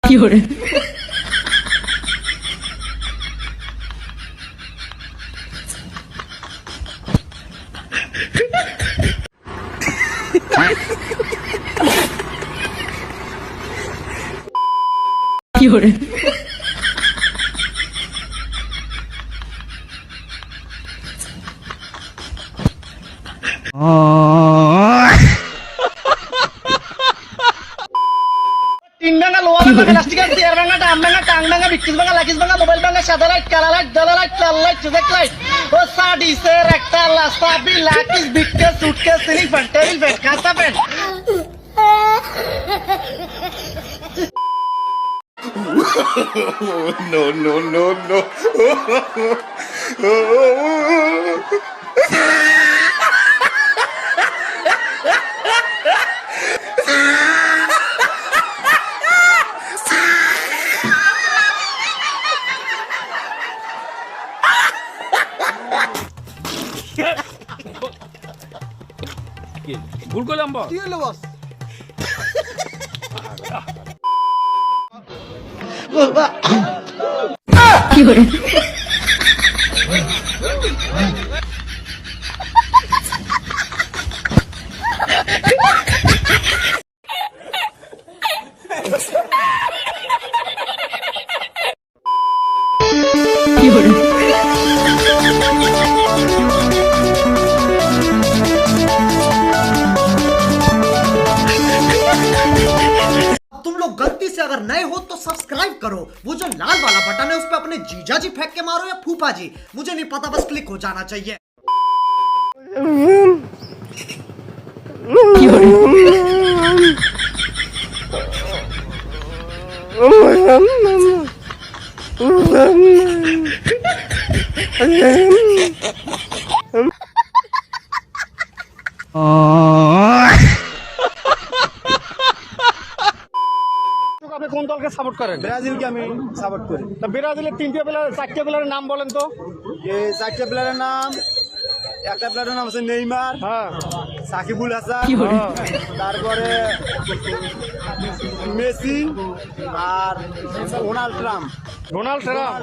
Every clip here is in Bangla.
fiore, fiore, তিন ভাঙা লোহা ভাঙা প্লাস্টিকের চেয়ার ভাঙা ডাম ভাঙা টাং ভাঙা বিক্রিস ভাঙা লাকিস ভাঙা মোবাইল ভাঙা সাদা লাইট কালা লাইট দলা লাইট লাল লাইট চুদেক লাইট ও সাডিসের একটা লাস্তাবি লাকিস বিক্রিস suitcase ceiling fan table fan খাতা fan No, no, no, no. ভুল করলাম বস। কি হলো বস fiore, fiore, तुम लोग गलती से अगर नए हो तो सब्सक्राइब करो, वो जो लाल वाला बटन है उस पे अपने जीजा जी फेंक के मारो या फूफा जी, मुझे नहीं पता, बस क्लिक हो जाना चाहिए। fiore, আপনি কোন দলকে সাপোর্ট করেন? ব্রাজিলকে আমি সাপোর্ট করি। তা ব্রাজিলের তিনটে প্লেয়ার চারটে প্লেয়ারের নাম বলেন তো। এই চারটে প্লেয়ারের নাম, একটা প্লেয়ারের নাম আছে নেইমার, হ্যাঁ সাকিবুল হাসান, fiore, তারপরে মেসি আর ডোনাল্ড ট্রাম্প। Donald Trump.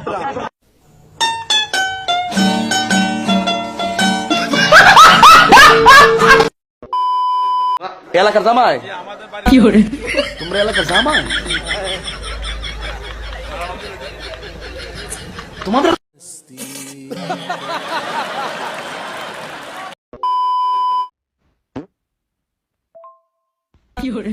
এলাকার জামাই, fiore, তোমরা এলাকার জামাই, তোমাদের fiore,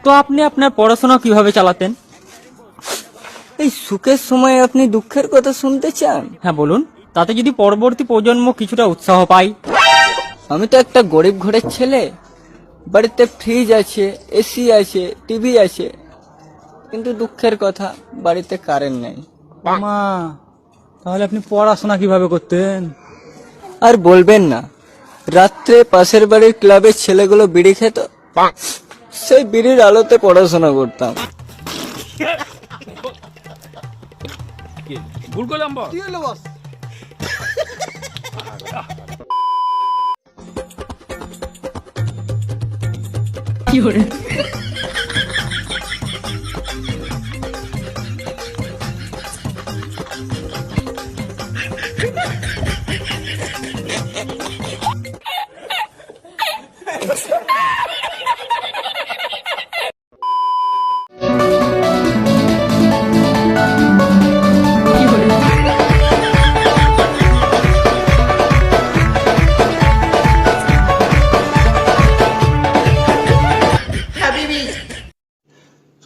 তো আপনি আপনার পড়াশোনা কিভাবে চালাতেন? এই সুখের সময় আপনি দুঃখের কথা শুনতে চান? হ্যাঁ বলুন, তাতে যদি পরবর্তী প্রজন্ম কিছুটা উৎসাহ পায়। আমি তো একটা গরিব ঘরের ছেলে, বাড়িতে ফ্রিজ আছে, এসি আছে, টিভি আছে, কিন্তু দুঃখের কথা বাড়িতে কারেন্ট নেই। মা, তাহলে আপনি পড়াশোনা কিভাবে করতেন? আর বলবেন না, রাত্রে পাশের বাড়ির ক্লাবের ছেলেগুলো বিড়ি খেত, সেই বিড়ির আলোতে পড়াশোনা করতাম। ভুল করলাম বস। কি হলো বস fiore,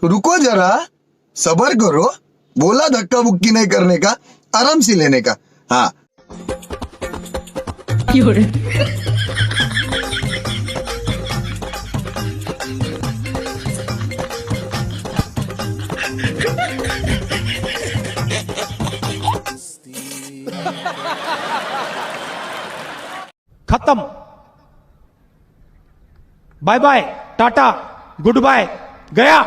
रुको जरा, सबर करो, बोला धक्का बुक्की नहीं करने का, आराम से लेने का। हाँ Fiore. खत्म bye bye tata goodbye गया